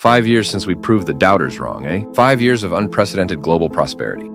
5 years since we proved the doubters wrong, eh? 5 years of unprecedented global prosperity.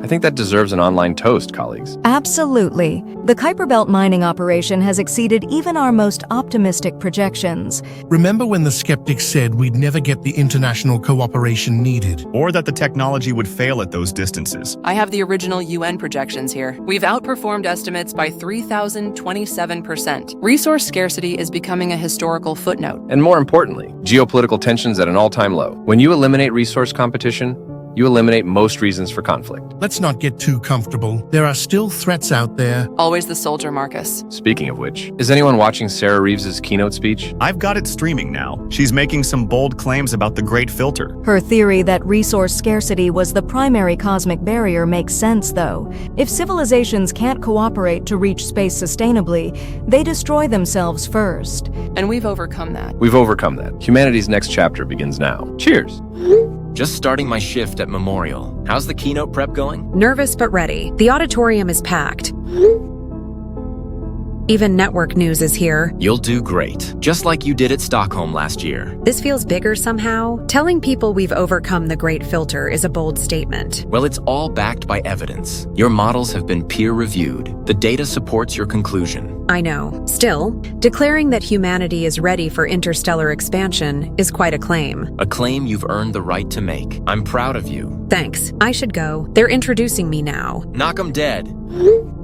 I think that deserves an online toast, colleagues. Absolutely. The Kuiper Belt mining operation has exceeded even our most optimistic projections. Remember when the skeptics said we'd never get the international cooperation needed? Or that the technology would fail at those distances. I have the original UN projections here. We've outperformed estimates by 3,027%. Resource scarcity is becoming a historical footnote. And more importantly, geopolitical tensions at an all-time low. When you eliminate resource competition, you eliminate most reasons for conflict. Let's not get too comfortable. There are still threats out there. Always the soldier, Marcus. Speaking of which, is anyone watching Sarah Reeves's keynote speech? I've got it streaming now. She's making some bold claims about the Great Filter. Her theory that resource scarcity was the primary cosmic barrier makes sense, though. If civilizations can't cooperate to reach space sustainably, they destroy themselves first. And we've overcome that. We've overcome that. Humanity's next chapter begins now. Cheers. Just starting my shift at Memorial. How's the keynote prep going? Nervous but ready. The auditorium is packed. Even network news is here. You'll do great. Just like you did at Stockholm last year. This feels bigger somehow. Telling people we've overcome the Great Filter is a bold statement. Well, it's all backed by evidence. Your models have been peer-reviewed. The data supports your conclusion. I know. Still, declaring that humanity is ready for interstellar expansion is quite a claim. A claim you've earned the right to make. I'm proud of you. Thanks. I should go. They're introducing me now. Knock 'em dead.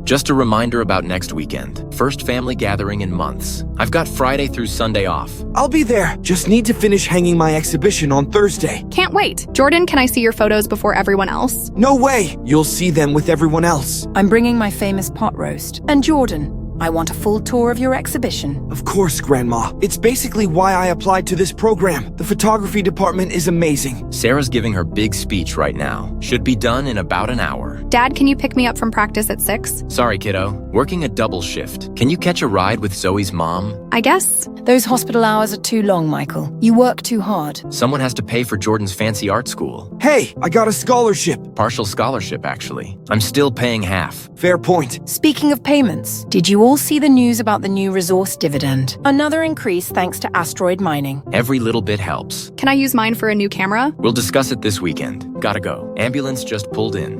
Just a reminder about next weekend. First family gathering in months. I've got Friday through Sunday off. I'll be there. Just need to finish hanging my exhibition on Thursday. Can't wait. Jordan, can I see your photos before everyone else? No way. You'll see them with everyone else. I'm bringing my famous pot roast. And Jordan, I want a full tour of your exhibition. Of course, Grandma. It's basically why I applied to this program. The photography department is amazing. Sarah's giving her big speech right now. Should be done in about an hour. Dad, can you pick me up from practice at 6? Sorry, kiddo. Working a double shift. Can you catch a ride with Zoe's mom? I guess. Those hospital hours are too long, Michael. You work too hard. Someone has to pay for Jordan's fancy art school. Hey, I got a scholarship. Partial scholarship, actually. I'm still paying half. Fair point. Speaking of payments, did you all see the news about the new resource dividend? Another increase thanks to asteroid mining. Every little bit helps. Can I use mine for a new camera? We'll discuss it this weekend. Gotta go. Ambulance just pulled in.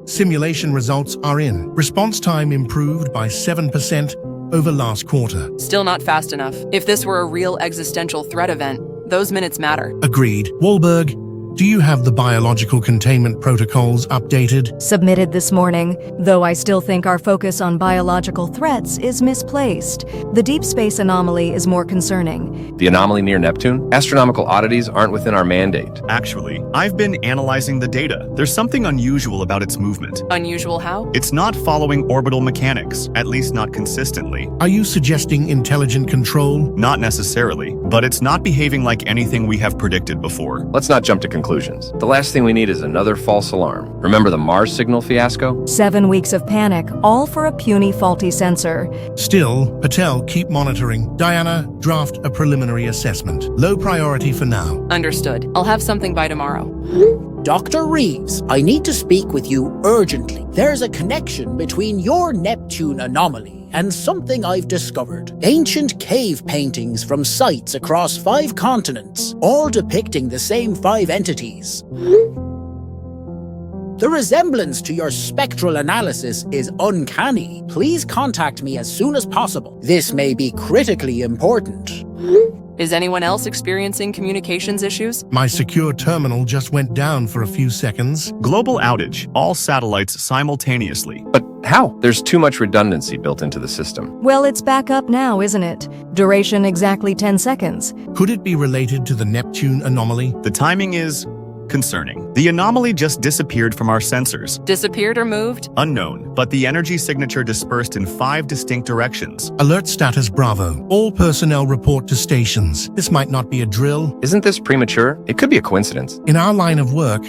Simulation results are in. Response time improved by 7% over last quarter. Still not fast enough. If this were a real existential threat event, those minutes matter. Agreed. Wahlberg, do you have the biological containment protocols updated? Submitted this morning, though I still think our focus on biological threats is misplaced. The deep space anomaly is more concerning. The anomaly near Neptune? Astronomical oddities aren't within our mandate. Actually, I've been analyzing the data. There's something unusual about its movement. Unusual how? It's not following orbital mechanics, at least not consistently. Are you suggesting intelligent control? Not necessarily, but it's not behaving like anything we have predicted before. Let's not jump to conclusions. The last thing we need is another false alarm. Remember the Mars signal fiasco? 7 weeks of panic, all for a puny faulty sensor. Still, Patel, keep monitoring. Diana, draft a preliminary assessment. Low priority for now. Understood. I'll have something by tomorrow. Dr. Reeves, I need to speak with you urgently. There's a connection between your Neptune anomaly and something I've discovered. Ancient cave paintings from sites across 5 continents, all depicting the same 5 entities. The resemblance to your spectral analysis is uncanny. Please contact me as soon as possible. This may be critically important. Is anyone else experiencing communications issues? My secure terminal just went down for a few seconds. Global outage, all satellites simultaneously. But how? There's too much redundancy built into the system. Well, it's back up now, isn't it? Duration exactly 10 seconds. Could it be related to the Neptune anomaly? The timing is concerning. The anomaly just disappeared from our sensors. Disappeared or moved? Unknown, but the energy signature dispersed in 5 distinct directions. Alert status Bravo. All personnel report to stations. This might not be a drill. Isn't this premature? It could be a coincidence. In our line of work,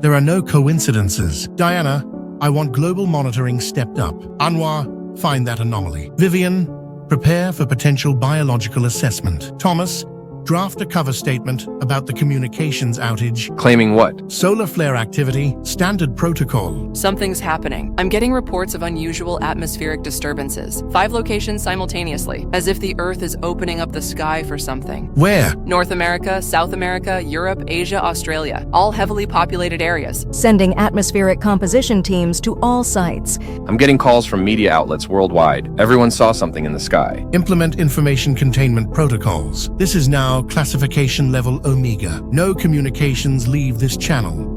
there are no coincidences. Diana, I want global monitoring stepped up. Anwar, find that anomaly. Vivian, prepare for potential biological assessment. Thomas, Draft a cover statement about the communications outage. Claiming what? Solar flare activity, standard protocol. Something's happening. I'm getting reports of unusual atmospheric disturbances. 5 locations simultaneously, as if the Earth is opening up the sky for something. Where? North America, South America, Europe, Asia, Australia. All heavily populated areas. Sending atmospheric composition teams to all sites. I'm getting calls from media outlets worldwide. Everyone saw something in the sky. Implement information containment protocols. This is now classification level Omega. No communications leave this channel.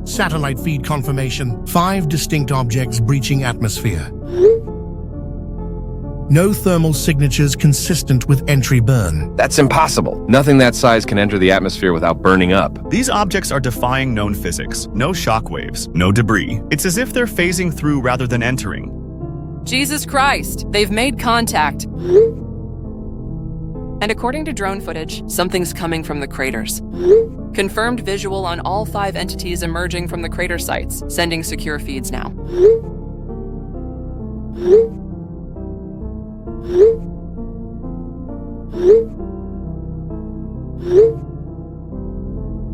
Satellite feed confirmation. 5 distinct objects breaching atmosphere. No thermal signatures consistent with entry burn. That's impossible. Nothing that size can enter the atmosphere without burning up. These objects are defying known physics. No shockwaves, no debris. It's as if they're phasing through rather than entering. Jesus Christ, they've made contact. And according to drone footage, something's coming from the craters. Confirmed visual on all 5 entities emerging from the crater sites, sending secure feeds now.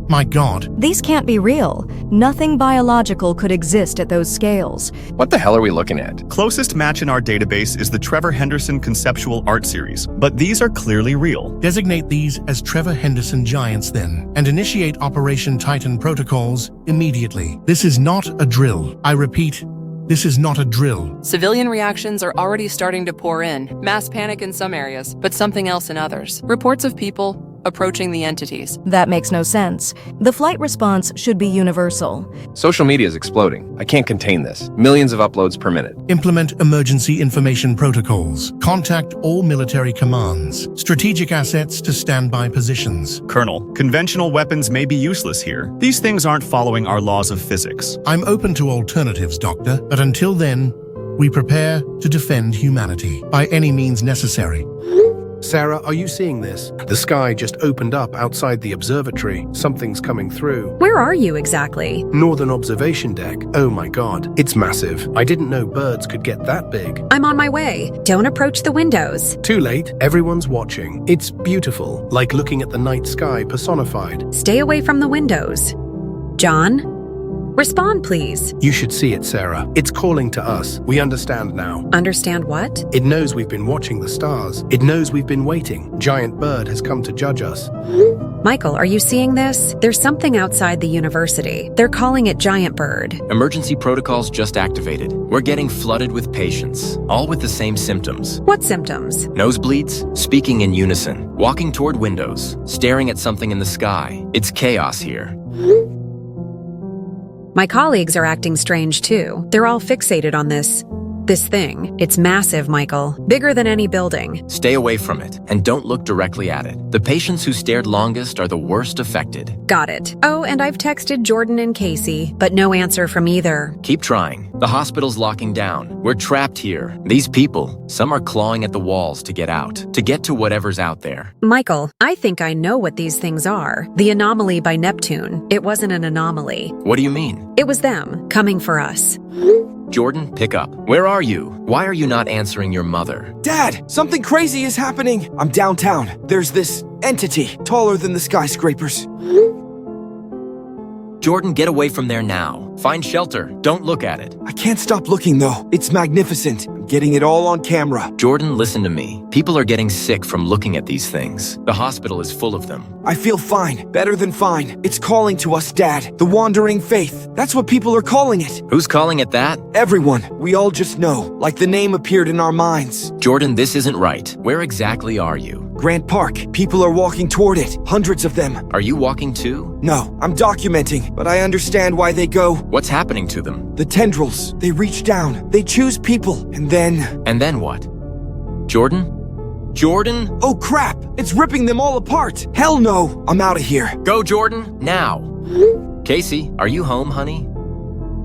My God. These can't be real. Nothing biological could exist at those scales. What the hell are we looking at? Closest match in our database is the Trevor Henderson conceptual art series, but these are clearly real. Designate these as Trevor Henderson giants then, and initiate Operation Titan protocols immediately. This is not a drill. I repeat, this is not a drill. Civilian reactions are already starting to pour in. Mass panic in some areas, but something else in others. Reports of people approaching the entities. That makes no sense. The flight response should be universal. Social media is exploding. I can't contain this. Millions of uploads per minute. Implement emergency information protocols. Contact all military commands. Strategic assets to standby positions. Colonel, conventional weapons may be useless here. These things aren't following our laws of physics. I'm open to alternatives, Doctor, but until then, we prepare to defend humanity by any means necessary. Sarah, are you seeing this? The sky just opened up outside the observatory. Something's coming through. Where are you exactly? Northern observation deck. Oh my God, it's massive. I didn't know birds could get that big. I'm on my way. Don't approach the windows. Too late. Everyone's watching. It's beautiful, like looking at the night sky personified. Stay away from the windows. John? Respond, please. You should see it, Sarah. It's calling to us. We understand now. Understand what? It knows we've been watching the stars. It knows we've been waiting. Giant bird has come to judge us. Michael, are you seeing this? There's something outside the university. They're calling it Giant Bird. Emergency protocols just activated. We're getting flooded with patients, all with the same symptoms. What symptoms? Nosebleeds, speaking in unison, walking toward windows, staring at something in the sky. It's chaos here. My colleagues are acting strange too. They're all fixated on this thing. It's massive, Michael. Bigger than any building. Stay away from it, and don't look directly at it. The patients who stared longest are the worst affected. Got it. Oh, and I've texted Jordan and Casey, but no answer from either. Keep trying. The hospital's locking down. We're trapped here. These people, some are clawing at the walls to get out, to get to whatever's out there. Michael, I think I know what these things are. The anomaly by Neptune. It wasn't an anomaly. What do you mean? It was them, coming for us. Jordan, pick up. Where are you? Why are you not answering your mother? Dad, something crazy is happening. I'm downtown. There's this entity, taller than the skyscrapers. Jordan, get away from there now. Find shelter. Don't look at it. I can't stop looking, though. It's magnificent. I'm getting it all on camera. Jordan, listen to me. People are getting sick from looking at these things. The hospital is full of them. I feel fine. Better than fine. It's calling to us, Dad. The Wandering Faith. That's what people are calling it. Who's calling it that? Everyone. We all just know. Like the name appeared in our minds. Jordan, this isn't right. Where exactly are you? Grant Park. People are walking toward it. Hundreds of them. Are you walking too? No, I'm documenting, but I understand why they go. What's happening to them? The tendrils. They reach down. They choose people. And then... And then what? Jordan? Jordan? Oh crap! It's ripping them all apart! Hell no! I'm out of here. Go, Jordan, now! Casey, are you home, honey?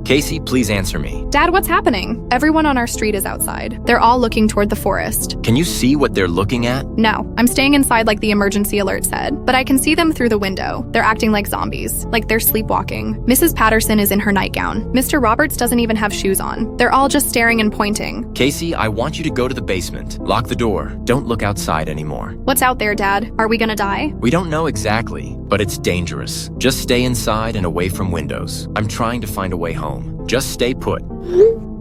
Casey, please answer me. Dad, what's happening? Everyone on our street is outside. They're all looking toward the forest. Can you see what they're looking at? No, I'm staying inside like the emergency alert said, but I can see them through the window. They're acting like zombies, like they're sleepwalking. Mrs. Patterson is in her nightgown. Mr. Roberts doesn't even have shoes on. They're all just staring and pointing. Casey, I want you to go to the basement. Lock the door. Don't look outside anymore. What's out there, Dad? Are we gonna die? We don't know exactly, but it's dangerous. Just stay inside and away from windows. I'm trying to find a way home. Just stay put.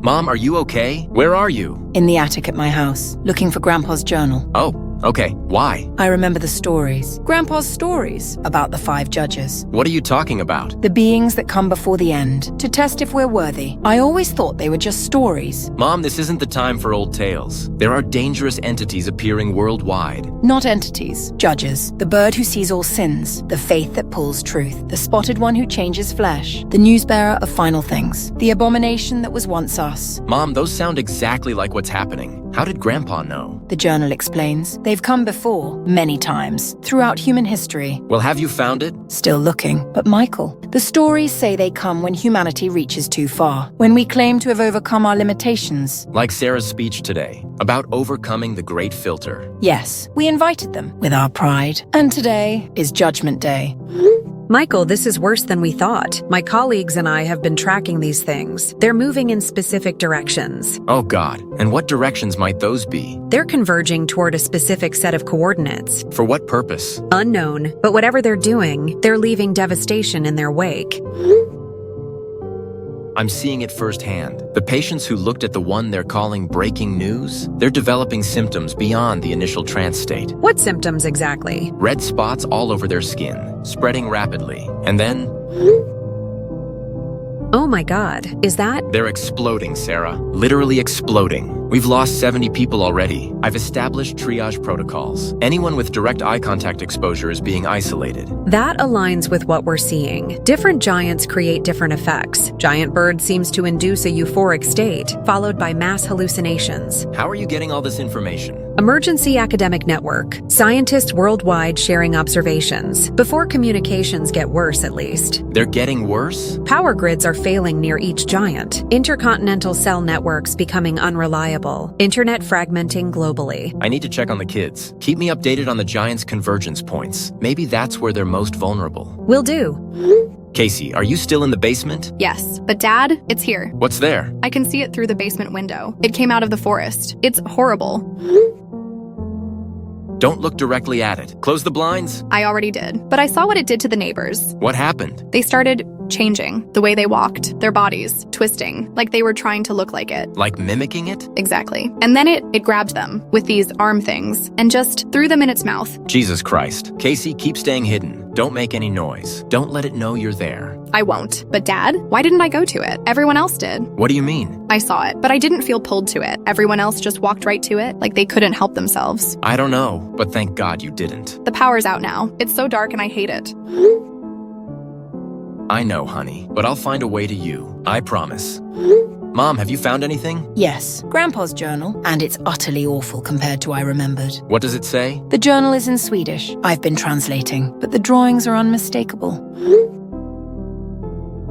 Mom, are you okay? Where are you? In the attic at my house, looking for Grandpa's journal. Oh, okay. Why? I remember the stories. Grandpa's stories about the 5 judges. What are you talking about? The beings that come before the end, to test if we're worthy. I always thought they were just stories. Mom, this isn't the time for old tales. There are dangerous entities appearing worldwide. Not entities, judges. The bird who sees all sins, the faith that pulls truth, the spotted one who changes flesh, the newsbearer of final things, the abomination that was once us. Mom, those sound exactly like what's happening. How did Grandpa know? The journal explains. They've come before, many times, throughout human history. Well, have you found it? Still looking. But Michael, the stories say they come when humanity reaches too far, when we claim to have overcome our limitations. Like Sarah's speech today, about overcoming the great filter. Yes, we invited them with our pride. And today is Judgment Day. Michael, this is worse than we thought. My colleagues and I have been tracking these things. They're moving in specific directions. Oh God, and what directions might those be? They're converging toward a specific set of coordinates. For what purpose? Unknown, but whatever they're doing, they're leaving devastation in their wake. I'm seeing it firsthand. The patients who looked at the one they're calling breaking news, they're developing symptoms beyond the initial trance state. What symptoms exactly? Red spots all over their skin, spreading rapidly. And then... Oh my God, is that? They're exploding, Sarah. Literally exploding. We've lost 70 people already. I've established triage protocols. Anyone with direct eye contact exposure is being isolated. That aligns with what we're seeing. Different giants create different effects. Giant bird seems to induce a euphoric state, followed by mass hallucinations. How are you getting all this information? Emergency Academic Network. Scientists worldwide sharing observations. Before communications get worse, at least. They're getting worse? Power grids are failing near each giant. Intercontinental cell networks becoming unreliable. Internet fragmenting globally. I need to check on the kids. Keep me updated on the giants' convergence points. Maybe that's where they're most vulnerable. Will do. Casey, are you still in the basement? Yes, but Dad, it's here. What's there? I can see it through the basement window. It came out of the forest. It's horrible. Don't look directly at it. Close the blinds. I already did, but I saw what it did to the neighbors. What happened? They started changing. The way they walked, their bodies, twisting, like they were trying to look like it. Like mimicking it? Exactly. And then it grabbed them with these arm things and just threw them in its mouth. Jesus Christ. Casey, keep staying hidden. Don't make any noise. Don't let it know you're there. I won't. But Dad, why didn't I go to it? Everyone else did. What do you mean? I saw it, but I didn't feel pulled to it. Everyone else just walked right to it, like they couldn't help themselves. I don't know, but thank God you didn't. The power's out now. It's so dark and I hate it. I know, honey, but I'll find a way to you. I promise. Mom, have you found anything? Yes, Grandpa's journal, and it's utterly awful compared to I remembered. What does it say? The journal is in Swedish. I've been translating, but the drawings are unmistakable.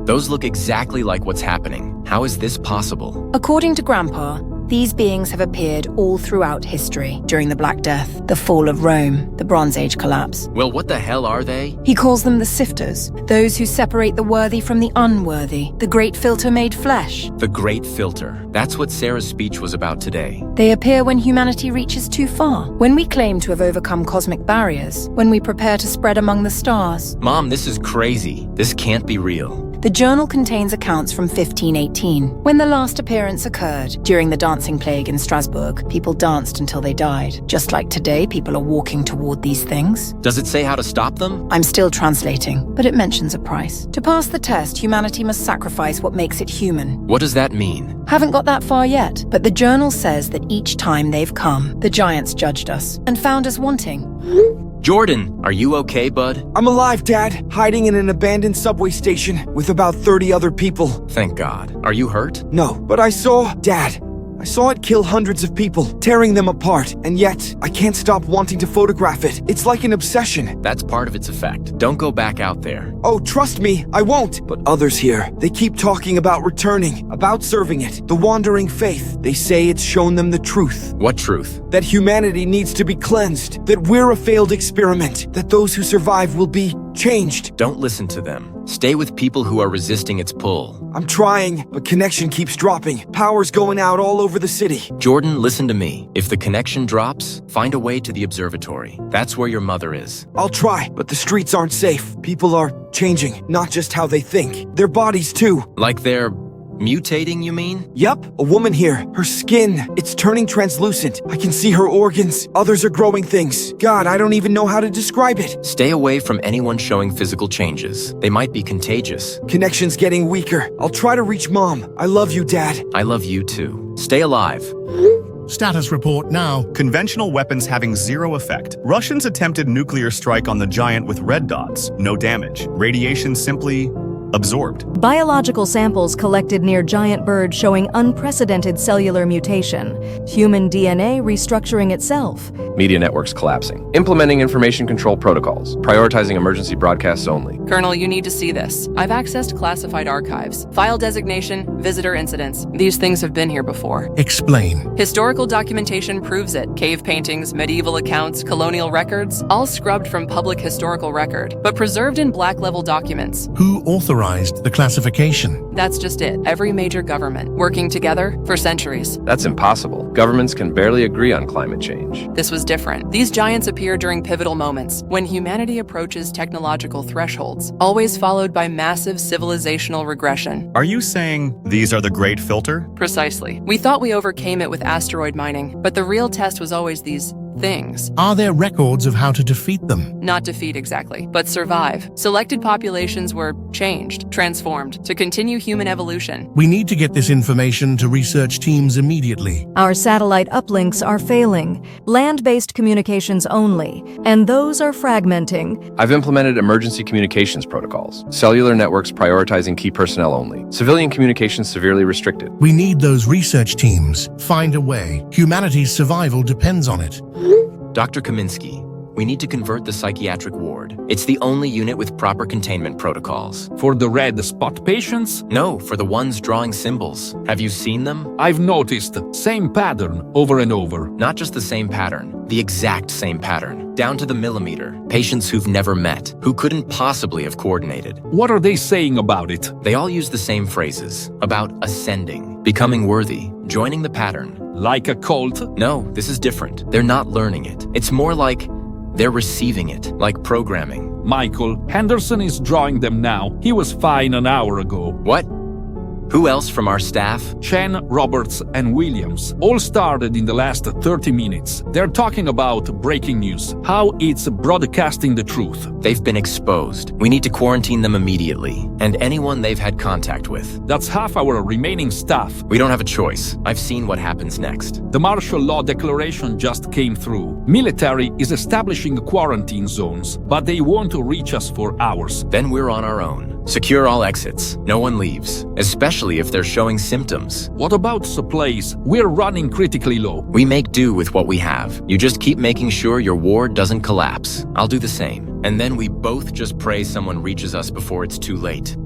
Those look exactly like what's happening. How is this possible? According to Grandpa, these beings have appeared all throughout history, during the Black Death, the fall of Rome, the Bronze Age collapse. Well, what the hell are they? He calls them the sifters, those who separate the worthy from the unworthy, the great filter made flesh. The great filter. That's what Sarah's speech was about today. They appear when humanity reaches too far, when we claim to have overcome cosmic barriers, when we prepare to spread among the stars. Mom, this is crazy. This can't be real. The journal contains accounts from 1518, when the last appearance occurred. During the dancing plague in Strasbourg, people danced until they died. Just like today, people are walking toward these things. Does it say how to stop them? I'm still translating, but it mentions a price. To pass the test, humanity must sacrifice what makes it human. What does that mean? Haven't got that far yet, but the journal says that each time they've come, the giants judged us and found us wanting. Jordan, are you okay, bud? I'm alive, Dad. Hiding in an abandoned subway station with about 30 other people. Thank God. Are you hurt? No, but I saw... Dad, I saw it kill hundreds of people, tearing them apart, and yet, I can't stop wanting to photograph it. It's like an obsession. That's part of its effect. Don't go back out there. Oh, trust me, I won't. But others here, they keep talking about returning, about serving it, the wandering faith. They say it's shown them the truth. What truth? That humanity needs to be cleansed, that we're a failed experiment, that those who survive will be changed. Don't listen to them. Stay with people who are resisting its pull. I'm trying, but connection keeps dropping. Power's going out all over the city. Jordan, listen to me. If the connection drops, find a way to the observatory. That's where your mother is. I'll try, but the streets aren't safe. People are changing, not just how they think. Their bodies too. Like they're mutating, you mean? Yup, a woman here. Her skin, it's turning translucent. I can see her organs. Others are growing things. God, I don't even know how to describe it. Stay away from anyone showing physical changes. They might be contagious. Connection's getting weaker. I'll try to reach Mom. I love you, Dad. I love you too. Stay alive. Status report now. Conventional weapons having zero effect. Russians attempted nuclear strike on the giant with red dots. No damage. Radiation simply absorbed. Biological samples collected near giant bird showing unprecedented cellular mutation. Human DNA restructuring itself. Media networks collapsing. Implementing information control protocols. Prioritizing emergency broadcasts only. Colonel, you need to see this. I've accessed classified archives. File designation, visitor incidents. These things have been here before. Explain. Historical documentation proves it. Cave paintings, medieval accounts, colonial records, all scrubbed from public historical record, but preserved in black-level documents. Who authorized the classification? That's just it. Every major government, working together for centuries. That's impossible. Governments can barely agree on climate change. This was different. These giants appear during pivotal moments, when humanity approaches technological thresholds, always followed by massive civilizational regression. Are you saying these are the Great Filter? Precisely. We thought we overcame it with asteroid mining, but the real test was always these things. Are there records of how to defeat them? Not defeat exactly, but survive. Selected populations were changed, transformed, to continue human evolution. We need to get this information to research teams immediately. Our satellite uplinks are failing. Land-based communications only, and those are fragmenting. I've implemented emergency communications protocols. Cellular networks prioritizing key personnel only. Civilian communications severely restricted. We need those research teams. Find a way. Humanity's survival depends on it. Dr. Kaminsky, we need to convert the psychiatric ward. It's the only unit with proper containment protocols. For the red spot patients? No, for the ones drawing symbols. Have you seen them? I've noticed. Same pattern over and over. Not just the same pattern, the exact same pattern. Down to the millimeter. Patients who've never met, who couldn't possibly have coordinated. What are they saying about it? They all use the same phrases. About ascending, becoming worthy, joining the pattern. Like a cult? No, this is different. They're not learning it. It's more like they're receiving it, like programming. Michael, Henderson is drawing them now. He was fine an hour ago. What? Who else from our staff? Chen, Roberts, and Williams all started in the last 30 minutes. They're talking about breaking news, how it's broadcasting the truth. They've been exposed. We need to quarantine them immediately, and anyone they've had contact with. That's half our remaining staff. We don't have a choice. I've seen what happens next. The martial law declaration just came through. Military is establishing quarantine zones, but they won't reach us for hours. Then we're on our own. Secure all exits. No one leaves, especially if they're showing symptoms. What about supplies? We're running critically low. We make do with what we have. You just keep making sure your ward doesn't collapse. I'll do the same. And then we both just pray someone reaches us before it's too late.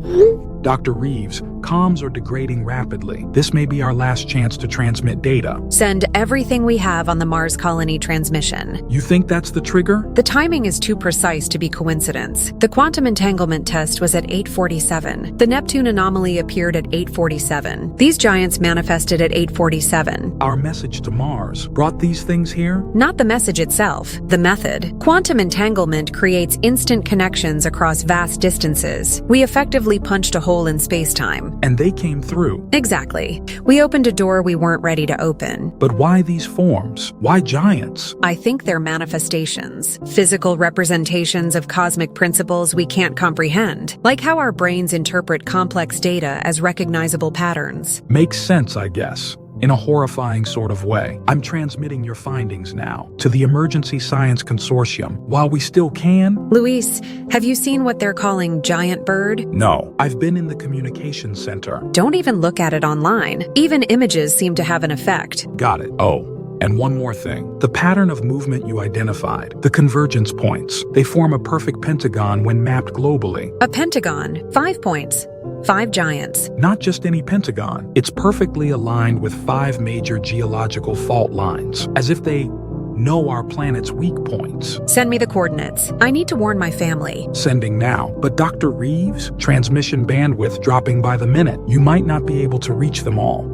Dr. Reeves, comms are degrading rapidly. This may be our last chance to transmit data. Send everything we have on the Mars colony transmission. You think that's the trigger? The timing is too precise to be coincidence. The quantum entanglement test was at 8:47. The Neptune anomaly appeared at 8:47. These giants manifested at 8:47. Our message to Mars brought these things here? Not the message itself, the method. Quantum entanglement creates instant connections across vast distances. We effectively punched a hole in space-time. And they came through. Exactly. We opened a door we weren't ready to open. But why these forms? Why giants? I think they're manifestations. Physical representations of cosmic principles we can't comprehend. Like how our brains interpret complex data as recognizable patterns. Makes sense, I guess. in a horrifying sort of way. I'm transmitting your findings now to the Emergency Science Consortium while we still can. Luis, have you seen what they're calling giant bird? No, I've been in the communications center. Don't even look at it online. Even images seem to have an effect. Got it. Oh. And one more thing. The pattern of movement you identified, the convergence points, they form a perfect pentagon when mapped globally. A pentagon, 5 points, 5 giants. Not just any pentagon. It's perfectly aligned with 5 major geological fault lines, as if they know our planet's weak points. Send me the coordinates. I need to warn my family. Sending now. But Dr. Reeves, transmission bandwidth dropping by the minute. You might not be able to reach them all.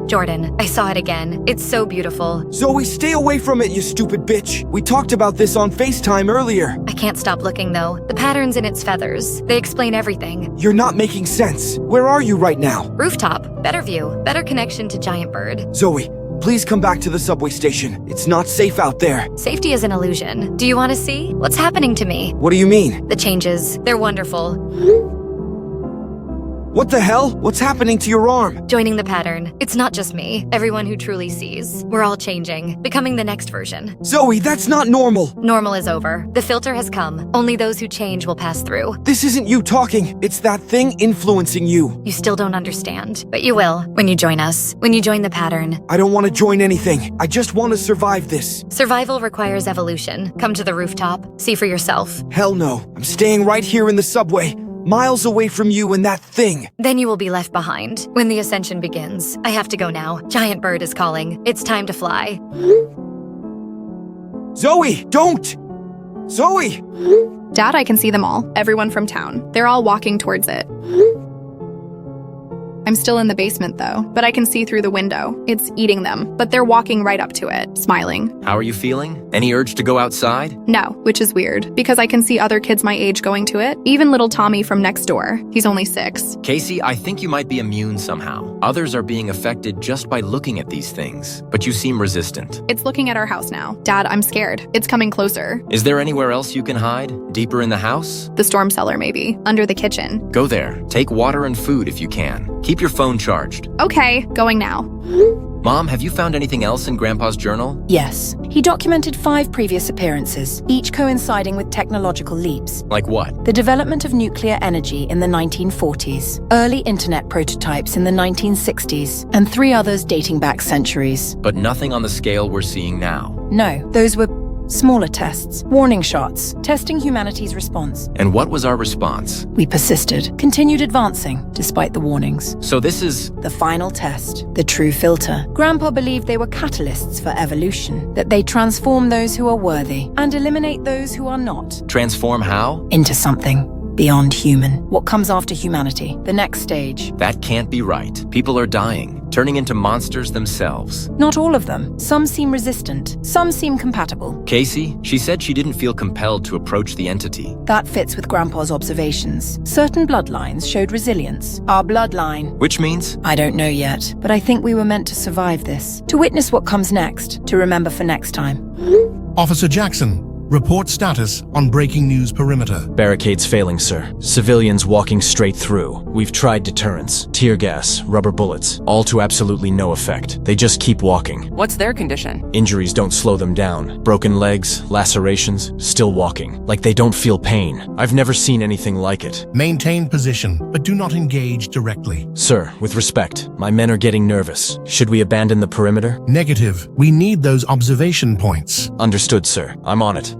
Jordan, I saw it again. It's so beautiful. Zoe, stay away from it, you stupid bitch. We talked about this on FaceTime earlier. I can't stop looking, though. The patterns in its feathers, they explain everything. You're not making sense. Where are you right now? Rooftop, better view, better connection to giant bird. Zoe, please come back to the subway station. It's not safe out there. Safety is an illusion. Do you want to see? What's happening to me? What do you mean? The changes. They're wonderful. What the hell? What's happening to your arm? Joining the pattern. It's not just me. Everyone who truly sees. We're all changing, becoming the next version. Zoe, that's not normal. Normal is over. The filter has come. Only those who change will pass through. This isn't you talking. It's that thing influencing you. You still don't understand, but you will when you join us. When you join the pattern. I don't want to join anything. I just want to survive this. Survival requires evolution. Come to the rooftop. See for yourself. Hell no. I'm staying right here in the subway. Miles away from you and that thing. Then you will be left behind when the ascension begins. I have to go now. Giant bird is calling. It's time to fly. Zoe, don't! Zoe! Dad, I can see them all. Everyone from town. They're all walking towards it. I'm still in the basement, though, but I can see through the window. It's eating them, but they're walking right up to it, smiling. How are you feeling? Any urge to go outside? No, which is weird, because I can see other kids my age going to it. Even little Tommy from next door. He's only 6. Casey, I think you might be immune somehow. Others are being affected just by looking at these things, but you seem resistant. It's looking at our house now. Dad, I'm scared. It's coming closer. Is there anywhere else you can hide? Deeper in the house? The storm cellar, maybe. Under the kitchen. Go there. Take water and food if you can. Keep your phone charged. Okay, going now. Mom, have you found anything else in Grandpa's journal? Yes. He documented 5 previous appearances, each coinciding with technological leaps. Like what? The development of nuclear energy in the 1940s, early internet prototypes in the 1960s, and 3 others dating back centuries. But nothing on the scale we're seeing now. No, those were smaller tests, warning shots, testing humanity's response. And what was our response? We persisted, continued advancing, despite the warnings. So this is the final test, the true filter. Grandpa believed they were catalysts for evolution, that they transform those who are worthy and eliminate those who are not. Transform how? Into something beyond human. What comes after humanity? The next stage. That can't be right. People are dying, turning into monsters themselves. Not all of them. Some seem resistant. Some seem compatible. Casey, she said she didn't feel compelled to approach the entity. That fits with Grandpa's observations. Certain bloodlines showed resilience. Our bloodline. Which means? I don't know yet, but I think we were meant to survive this. To witness what comes next. To remember for next time. Officer Jackson, report status on breaking news perimeter. Barricades failing, sir. Civilians walking straight through. We've tried deterrents, tear gas, rubber bullets, all to absolutely no effect. They just keep walking. What's their condition? Injuries don't slow them down. Broken legs, lacerations, still walking. Like they don't feel pain. I've never seen anything like it. Maintain position, but do not engage directly. Sir, with respect, my men are getting nervous. Should we abandon the perimeter? Negative. We need those observation points. Understood, sir. I'm on it.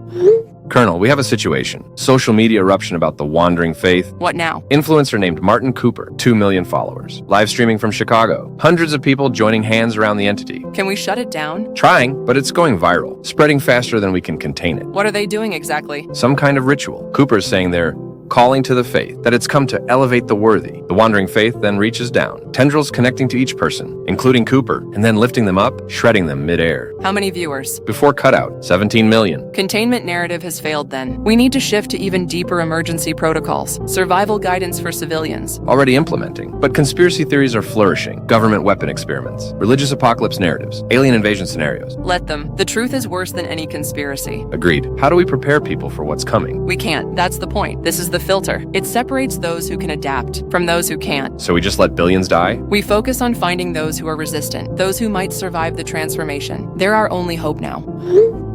Colonel, we have a situation. Social media eruption about the wandering faith. What now? Influencer named Martin Cooper, 2 million followers. Live streaming from Chicago. Hundreds of people joining hands around the entity. Can we shut it down? Trying, but it's going viral. Spreading faster than we can contain it. What are they doing exactly? Some kind of ritual. Cooper's saying they're calling to the faith, that it's come to elevate the worthy. The wandering faith then reaches down, tendrils connecting to each person, including Cooper, and then lifting them up, shredding them midair. How many viewers? Before cutout, 17 million. Containment narrative has failed then. We need to shift to even deeper emergency protocols. Survival guidance for civilians. Already implementing. But conspiracy theories are flourishing. Government weapon experiments. Religious apocalypse narratives. Alien invasion scenarios. Let them. The truth is worse than any conspiracy. Agreed. How do we prepare people for what's coming? We can't. That's the point. This is the the filter. It separates those who can adapt from those who can't. So we just let billions die? We focus on finding those who are resistant, those who might survive the transformation. They're our only hope now.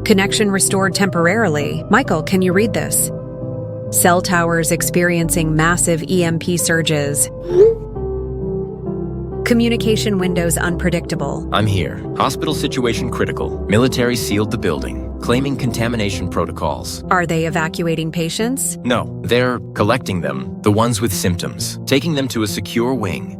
Connection restored temporarily. Michael, can you read this? Cell towers experiencing massive EMP surges. Communication windows unpredictable. I'm here. Hospital situation critical. Military sealed the building, claiming contamination protocols. Are they evacuating patients? No, they're collecting them, the ones with symptoms, taking them to a secure wing.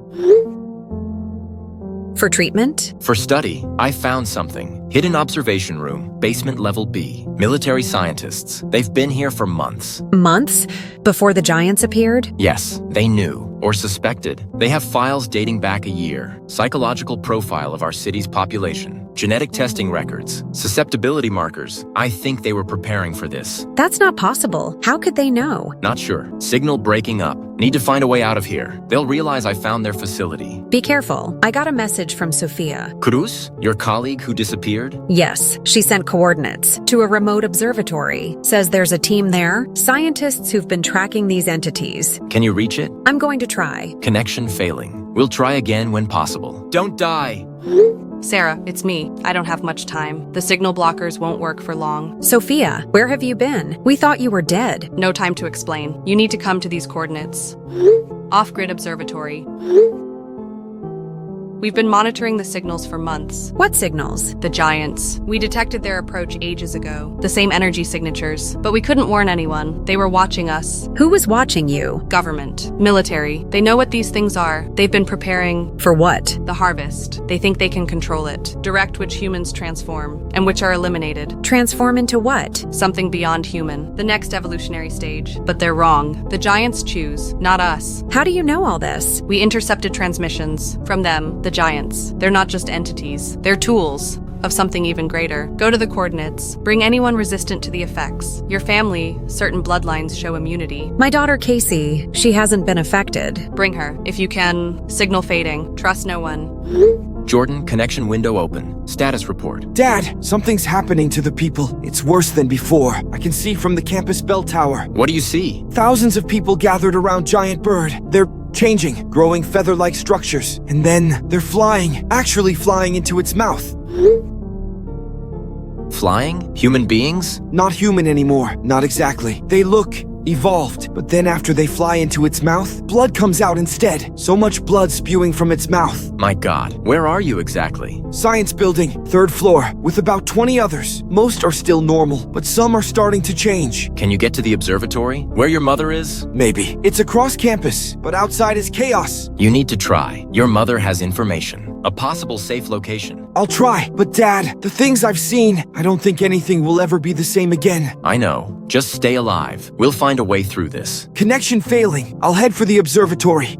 For treatment? For study, I found something. Hidden observation room, basement level B. Military scientists. They've been here for months. Months? Before the giants appeared? Yes, they knew, or suspected. They have files dating back a year. Psychological profile of our city's population. Genetic testing records. Susceptibility markers. I think they were preparing for this. That's not possible. How could they know? Not sure. Signal breaking up. Need to find a way out of here. They'll realize I found their facility. Be careful. I got a message from Sophia. Cruz? Your colleague who disappeared? Yes, she sent coordinates to a remote observatory. Says there's a team there, scientists who've been tracking these entities. Can you reach it? I'm going to try. Connection failing. We'll try again when possible. Don't die! Sarah, it's me. I don't have much time. The signal blockers won't work for long. Sophia, where have you been? We thought you were dead. No time to explain. You need to come to these coordinates. Off-grid observatory. We've been monitoring the signals for months. What signals? The giants. We detected their approach ages ago. The same energy signatures. But we couldn't warn anyone. They were watching us. Who was watching you? Government. Military. They know what these things are. They've been preparing... For what? The harvest. They think they can control it. Direct which humans transform, and which are eliminated. Transform into what? Something beyond human. The next evolutionary stage. But they're wrong. The giants choose, not us. How do you know all this? We intercepted transmissions. From them, the giants. They're not just entities. They're tools of something even greater. Go to the coordinates. Bring anyone resistant to the effects. Your family, certain bloodlines show immunity. My daughter Casey, she hasn't been affected. Bring her, if you can. Signal fading. Trust no one. Jordan, connection window open. Status report. Dad, something's happening to the people. It's worse than before. I can see from the campus bell tower. What do you see? Thousands of people gathered around Giant Bird. They're changing, growing feather-like structures. And then they're flying, actually flying into its mouth. Flying? Human beings? Not human anymore, not exactly. They look evolved, but then after they fly into its mouth, blood comes out instead. So much blood spewing from its mouth. My God, where are you exactly? Science building, 3rd floor, with about 20 others. Most are still normal, but some are starting to change. Can you get to the observatory? Where your mother is? Maybe. It's across campus, but outside is chaos. You need to try. Your mother has information. A possible safe location. I'll try, but Dad, the things I've seen, I don't think anything will ever be the same again. I know. Just stay alive. We'll find a way through this. Connection failing. I'll head for the observatory.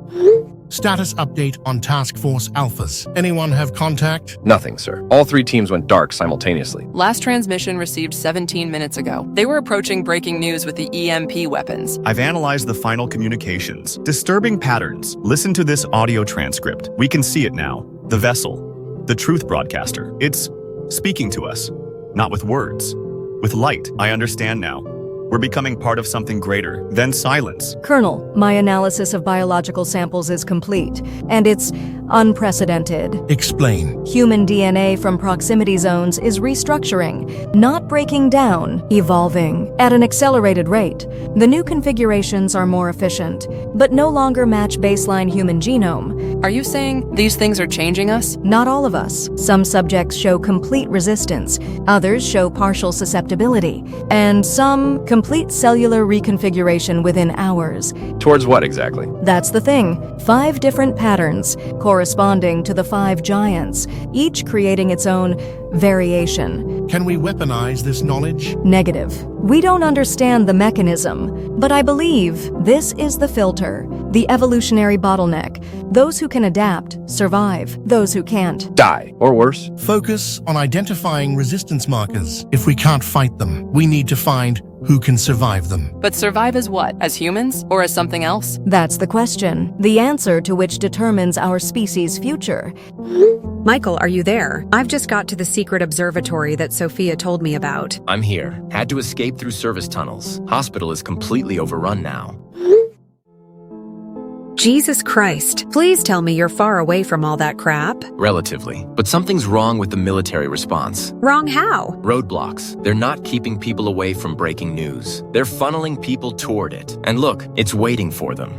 Status update on Task Force Alphas. Anyone have contact? Nothing, sir. All 3 teams went dark simultaneously. Last transmission received 17 minutes ago. They were approaching breaking news with the EMP weapons. I've analyzed the final communications. Disturbing patterns. Listen to this audio transcript. We can see it now. The vessel. The truth broadcaster. It's speaking to us. Not with words. With light. I understand now. We're becoming part of something greater than silence. Colonel, my analysis of biological samples is complete, and it's unprecedented. Explain. Human DNA from proximity zones is restructuring, not breaking down, evolving, at an accelerated rate. The new configurations are more efficient, but no longer match baseline human genome. Are you saying these things are changing us? Not all of us. Some subjects show complete resistance, others show partial susceptibility, and some complete cellular reconfiguration within hours. Towards what exactly? That's the thing. 5 different patterns, corresponding to the 5 giants, each creating its own variation. Can we weaponize this knowledge? Negative. We don't understand the mechanism, but I believe this is the filter, the evolutionary bottleneck. Those who can adapt, survive. Those who can't, die, or worse. Focus on identifying resistance markers. If we can't fight them, we need to find who can survive them. But survive as what? As humans? Or as something else? That's the question, the answer to which determines our species' future. Michael, are you there? I've just got to the secret observatory that Sophia told me about. I'm here. Had to escape through service tunnels. Hospital is completely overrun now. Jesus Christ. Please tell me you're far away from all that crap. Relatively. But something's wrong with the military response. Wrong how? Roadblocks. They're not keeping people away from breaking news. They're funneling people toward it. And look, it's waiting for them.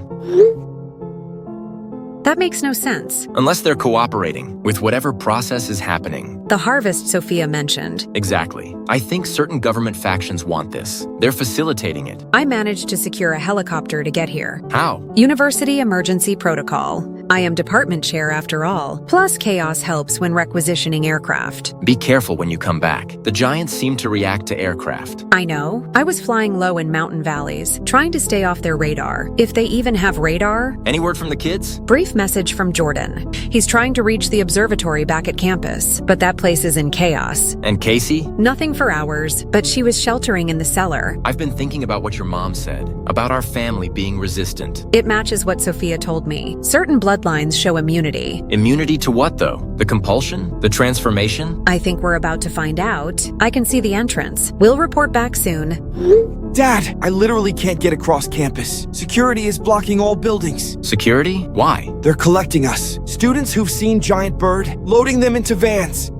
That makes no sense. Unless they're cooperating with whatever process is happening. The harvest Sophia mentioned. Exactly. I think certain government factions want this. They're facilitating it. I managed to secure a helicopter to get here. How? University Emergency Protocol. I am department chair after all. Plus, chaos helps when requisitioning aircraft. Be careful when you come back. The giants seem to react to aircraft. I know. I was flying low in mountain valleys, trying to stay off their radar. If they even have radar. Any word from the kids? Brief message from Jordan. He's trying to reach the observatory back at campus, but that place is in chaos. And Casey? Nothing for hours, but she was sheltering in the cellar. I've been thinking about what your mom said, about our family being resistant. It matches what Sophia told me. Certain bloodlines show immunity. Immunity to what, though? The compulsion? The transformation? I think we're about to find out. I can see the entrance. We'll report back soon. Dad, I literally can't get across campus. Security is blocking all buildings. Security? Why? They're collecting us. Students who've seen Giant Bird, loading them into vans.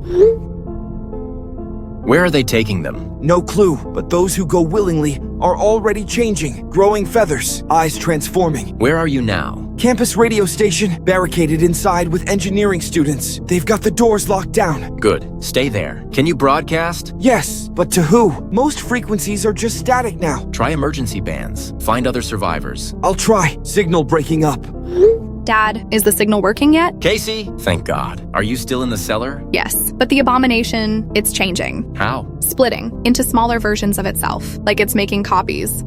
Where are they taking them? No clue, but those who go willingly are already changing, growing feathers, eyes transforming. Where are you now? Campus radio station, barricaded inside with engineering students. They've got the doors locked down. Good. Stay there. Can you broadcast? Yes, but to who? Most frequencies are just static now. Try emergency bands. Find other survivors. I'll try. Signal breaking up. Dad, is the signal working yet? Casey? Thank God. Are you still in the cellar? Yes, but the abomination, it's changing. How? Splitting into smaller versions of itself, like it's making copies.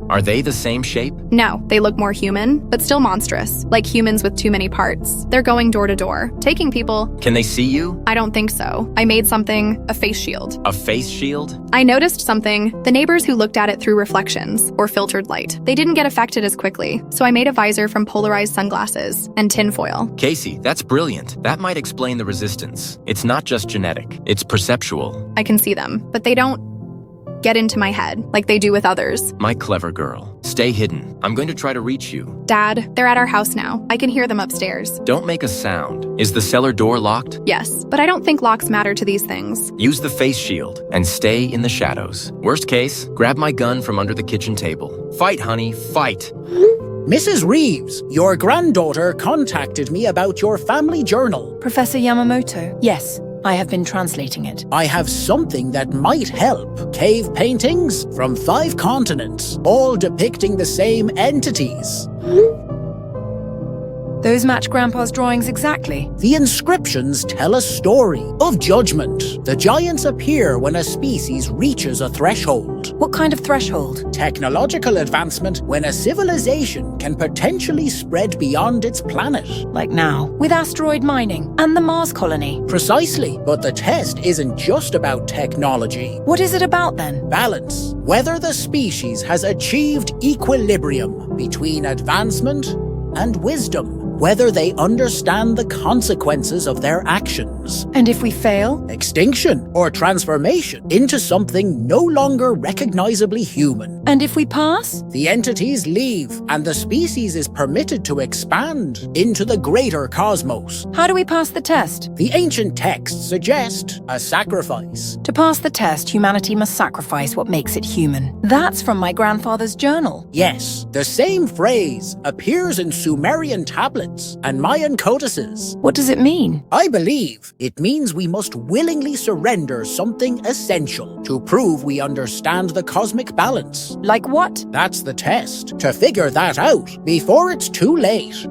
Are they the same shape? No, they look more human, but still monstrous, like humans with too many parts. They're going door to door, taking people. Can they see you? I don't think so. I made something, a face shield. A face shield? I noticed something. The neighbors who looked at it through reflections, or filtered light, they didn't get affected as quickly, so I made a visor from polarized sunglasses and tinfoil. Casey, that's brilliant. That might explain the resistance. It's not just genetic, it's perceptual. I can see them, but they don't get into my head like they do with others. My clever girl. Stay hidden. I'm going to try to reach you. Dad, they're at our house now. I can hear them upstairs. Don't make a sound. Is the cellar door locked? Yes, but I don't think locks matter to these things. Use the face shield and stay in the shadows. Worst case, grab my gun from under the kitchen table. Fight, honey, fight. Mrs. Reeves, your granddaughter contacted me about your family journal. Professor Yamamoto? Yes. I have been translating it. I have something that might help. Cave paintings from 5 continents, all depicting the same entities. Those match Grandpa's drawings exactly. The inscriptions tell a story of judgment. The giants appear when a species reaches a threshold. What kind of threshold? Technological advancement when a civilization can potentially spread beyond its planet. Like now, with asteroid mining and the Mars colony. Precisely, but the test isn't just about technology. What is it about then? Balance. Whether the species has achieved equilibrium between advancement and wisdom. Whether they understand the consequences of their actions. And if we fail? Extinction or transformation into something no longer recognizably human. And if we pass? The entities leave and the species is permitted to expand into the greater cosmos. How do we pass the test? The ancient texts suggest a sacrifice. To pass the test, humanity must sacrifice what makes it human. That's from my grandfather's journal. Yes, the same phrase appears in Sumerian tablets and Mayan codices. What does it mean? I believe it means we must willingly surrender something essential to prove we understand the cosmic balance. Like what? That's the test. To figure that out before it's too late.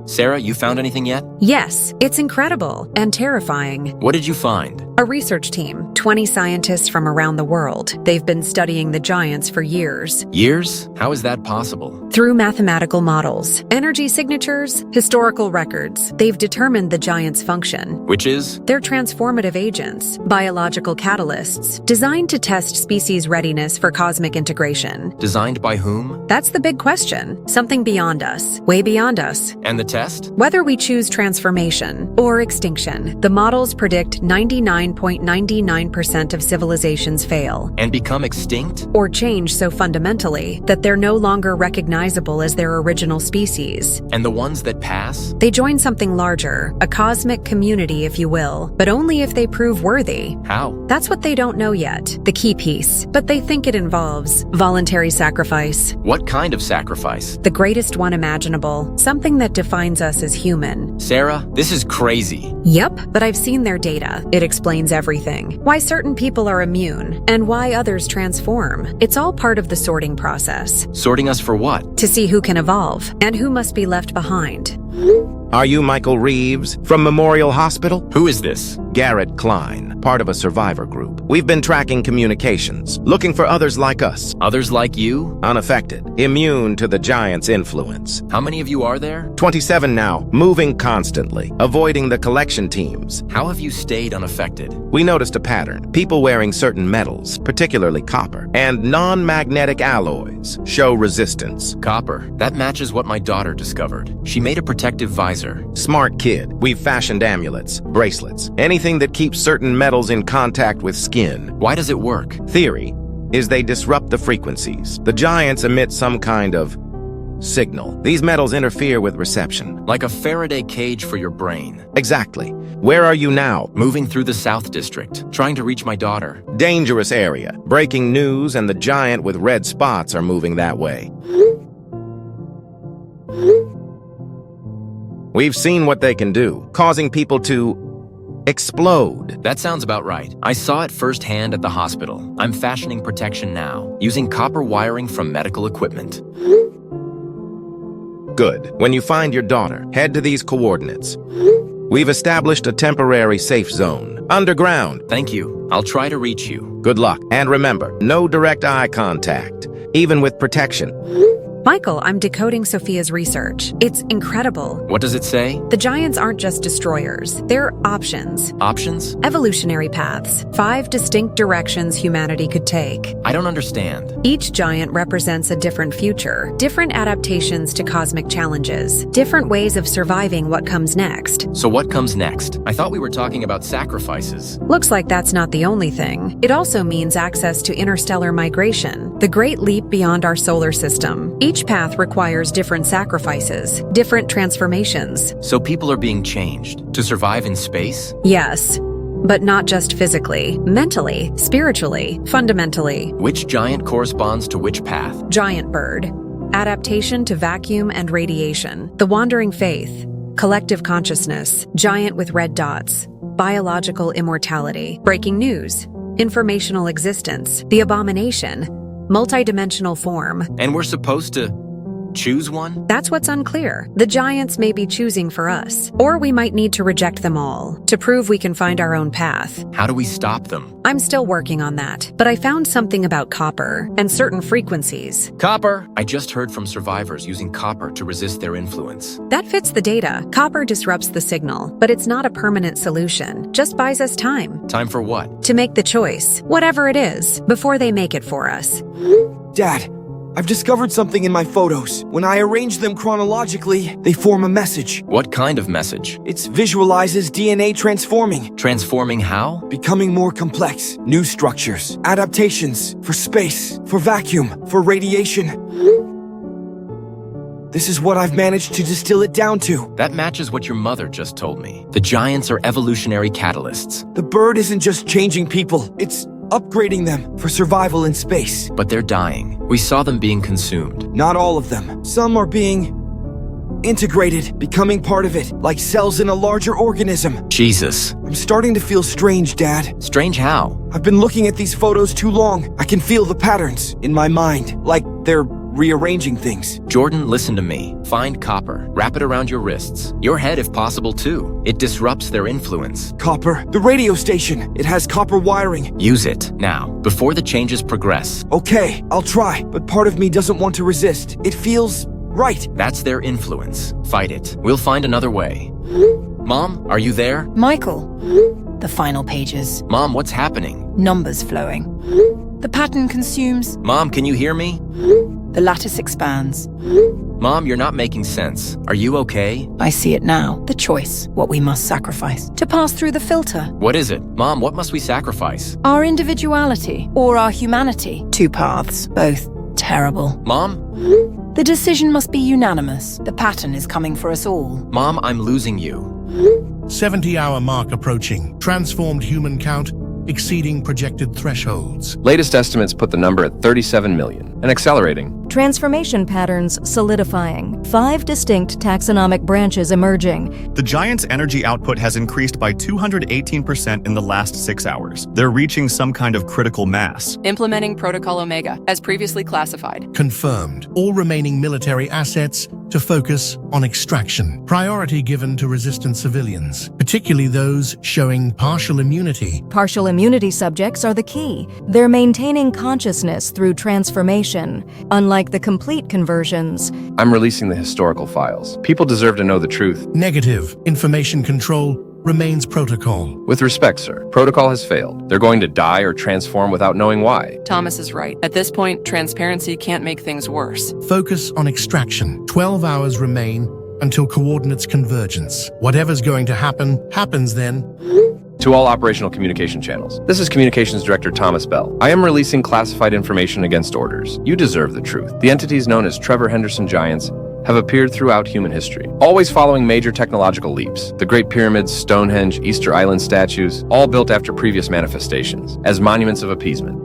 Sarah, you found anything yet? Yes, it's incredible and terrifying. What did you find? A research team, 20 scientists from around the world. They've been studying the giants for years. Years? How is that possible? Through mathematical models, energy signatures, historical records, they've determined the giants' function. Which is? They're transformative agents, biological catalysts, designed to test species' readiness for cosmic integration. Designed by whom? That's the big question. Something beyond us, way beyond us. And the test? Whether we choose transformation or extinction, the models predict 99 99.99% of civilizations fail. And become extinct? Or change so fundamentally that they're no longer recognizable as their original species. And the ones that pass? They join something larger, a cosmic community, if you will, but only if they prove worthy. How? That's what they don't know yet, the key piece, but they think it involves voluntary sacrifice. What kind of sacrifice? The greatest one imaginable, something that defines us as human. Sarah, this is crazy. Yep, but I've seen their data. It explains everything. Why certain people are immune, and why others transform. It's all part of the sorting process. Sorting us for what? To see who can evolve, and who must be left behind. Are you Michael Reeves from Memorial Hospital? Who is this? Garrett Klein, part of a survivor group. We've been tracking communications, looking for others like us. Others like you? Unaffected, immune to the Giants' influence. How many of you are there? 27 now, moving constantly, avoiding the collection teams. How have you stayed unaffected? We noticed a pattern. People wearing certain metals, particularly copper, and non-magnetic alloys show resistance. Copper. That matches what my daughter discovered. She made a protective visor. Smart kid. We've fashioned amulets, bracelets, anything that keeps certain metals in contact with skin. Why does it work? Theory is they disrupt the frequencies. The Giants emit some kind of signal. These metals interfere with reception. Like a Faraday cage for your brain. Exactly. Where are you now? Moving through the South District, trying to reach my daughter. Dangerous area. Breaking news and the Giant with red spots are moving that way. We've seen what they can do, causing people to explode. That sounds about right. I saw it firsthand at the hospital. I'm fashioning protection now, using copper wiring from medical equipment. Good. When you find your daughter, head to these coordinates. We've established a temporary safe zone, underground. Thank you. I'll try to reach you. Good luck. And remember, no direct eye contact, even with protection. Michael, I'm decoding Sophia's research. It's incredible. What does it say? The Giants aren't just destroyers. They're options. Options? Evolutionary paths. 5 distinct directions humanity could take. I don't understand. Each giant represents a different future, different adaptations to cosmic challenges, different ways of surviving what comes next. So what comes next? I thought we were talking about sacrifices. Looks like that's not the only thing. It also means access to interstellar migration, the great leap beyond our solar system. Each path requires different sacrifices, different transformations. So people are being changed to survive in space? Yes, but not just physically, mentally, spiritually, fundamentally. Which giant corresponds to which path? Giant bird. Adaptation to vacuum and radiation. The wandering faith. Collective consciousness. Giant with red dots. Biological immortality. Breaking news. Informational existence. The abomination. Multidimensional form. And we're supposed to choose one? That's what's unclear. The Giants may be choosing for us, or we might need to reject them all to prove we can find our own path. How do we stop them? I'm still working on that, but I found something about copper and certain frequencies. Copper! I just heard from survivors using copper to resist their influence. That fits the data. Copper disrupts the signal, but it's not a permanent solution. Just buys us time. Time for what? To make the choice, whatever it is, before they make it for us. Dad, I've discovered something in my photos. When I arrange them chronologically, they form a message. What kind of message? It visualizes DNA transforming. Transforming how? Becoming more complex. New structures. Adaptations. For space. For vacuum. For radiation. This is what I've managed to distill it down to. That matches what your mother just told me. The Giants are evolutionary catalysts. The bird isn't just changing people. It's upgrading them for survival in space. But they're dying. We saw them being consumed. Not all of them. Some are being integrated, becoming part of it, like cells in a larger organism. Jesus. I'm starting to feel strange, Dad. Strange how? I've been looking at these photos too long. I can feel the patterns in my mind, like they're rearranging things. Jordan, listen to me. Find copper. Wrap it around your wrists. Your head if possible too. It disrupts their influence. Copper. The radio station. It has copper wiring. Use it, now, before the changes progress. Okay, I'll try, but part of me doesn't want to resist. It feels right. That's their influence. Fight it. We'll find another way. Mom, are you there? Michael. The final pages. Mom, what's happening? Numbers flowing. The pattern consumes. Mom, can you hear me? The lattice expands. Mom, you're not making sense. Are you okay? I see it now. The choice, what we must sacrifice. To pass through the filter. What is it? Mom, what must we sacrifice? Our individuality or our humanity. Two paths, both terrible. Mom? The decision must be unanimous. The pattern is coming for us all. Mom, I'm losing you. 70-hour mark approaching. Transformed human count exceeding projected thresholds. Latest estimates put the number at 37 million and accelerating. Transformation patterns solidifying. 5 distinct taxonomic branches emerging. The Giants' energy output has increased by 218% in the last 6 hours. They're reaching some kind of critical mass. Implementing Protocol Omega, as previously classified. Confirmed. All remaining military assets to focus on extraction. Priority given to resistant civilians, particularly those showing partial immunity. Partial immunity subjects are the key. They're maintaining consciousness through transformation, unlike the complete conversions. I'm releasing the historical files. People deserve to know the truth. Negative. Information control remains protocol. With respect, sir, protocol has failed. They're going to die or transform without knowing why. Thomas is right. At this point, transparency can't make things worse. Focus on extraction. 12 hours remain until coordinates convergence. Whatever's going to happen, happens then. To all operational communication channels, this is Communications Director Thomas Bell. I am releasing classified information against orders. You deserve the truth. The entities known as Trevor Henderson Giants have appeared throughout human history, always following major technological leaps. The Great Pyramids, Stonehenge, Easter Island statues, all built after previous manifestations, as monuments of appeasement.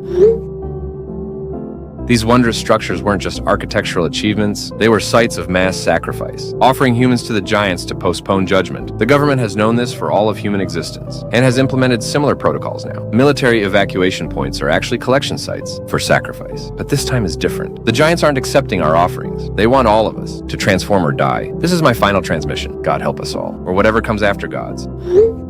These wondrous structures weren't just architectural achievements, they were sites of mass sacrifice, offering humans to the giants to postpone judgment. The government has known this for all of human existence, and has implemented similar protocols now. Military evacuation points are actually collection sites for sacrifice. But this time is different. The giants aren't accepting our offerings. They want all of us to transform or die. This is my final transmission. God help us all, or whatever comes after God's.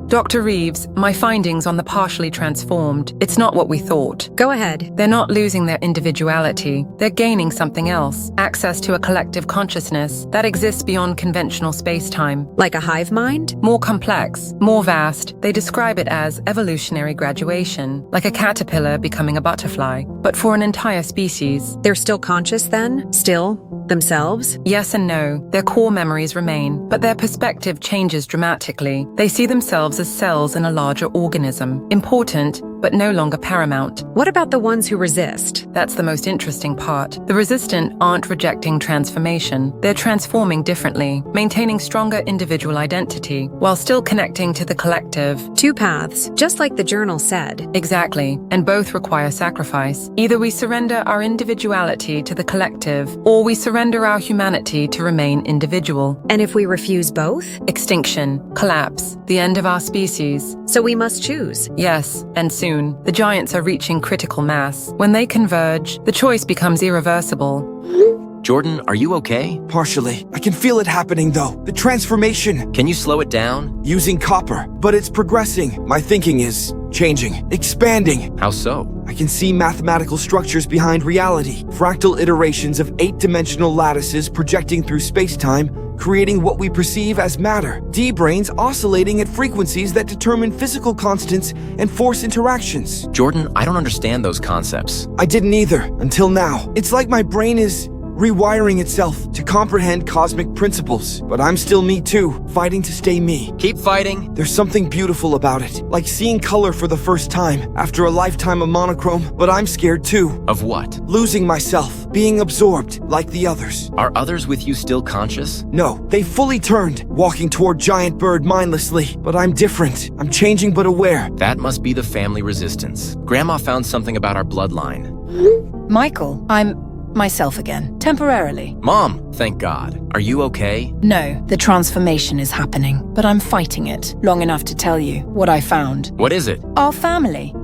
Dr. Reeves, my findings on the partially transformed, it's not what we thought. Go ahead. They're not losing their individuality. They're gaining something else. Access to a collective consciousness that exists beyond conventional space-time. Like a hive mind? More complex, more vast. They describe it as evolutionary graduation, like a caterpillar becoming a butterfly, but for an entire species. They're still conscious then? Still? Themselves? Yes and no. Their core memories remain, but their perspective changes dramatically. They see themselves as cells in a larger organism, important, but no longer paramount. What about the ones who resist? That's the most interesting part. The resistant aren't rejecting transformation. They're transforming differently, maintaining stronger individual identity, while still connecting to the collective. 2 paths, just like the journal said. Exactly, and both require sacrifice. Either we surrender our individuality to the collective, or we surrender our humanity to remain individual. And if we refuse both? Extinction, collapse, the end of our species. So we must choose. Yes, and soon. The giants are reaching critical mass. When they converge, the choice becomes irreversible. Jordan, are you okay? Partially. I can feel it happening, though. The transformation. Can you slow it down? Using copper, but it's progressing. My thinking is changing, expanding. How so? I can see mathematical structures behind reality. Fractal iterations of 8-dimensional lattices projecting through space-time, creating what we perceive as matter. D-brains oscillating at frequencies that determine physical constants and force interactions. Jordan, I don't understand those concepts. I didn't either, until now. It's like my brain is rewiring itself to comprehend cosmic principles. But I'm still me too, fighting to stay me. Keep fighting. There's something beautiful about it, like seeing color for the first time after a lifetime of monochrome. But I'm scared too. Of what? Losing myself, being absorbed like the others. Are others with you still conscious? No, they fully turned, walking toward Giant Bird mindlessly. But I'm different. I'm changing but aware. That must be the family resistance. Grandma found something about our bloodline. Michael, I'm myself again, temporarily. Mom, thank God. Are you okay? No, the transformation is happening, but I'm fighting it long enough to tell you what I found. What is it? Our family.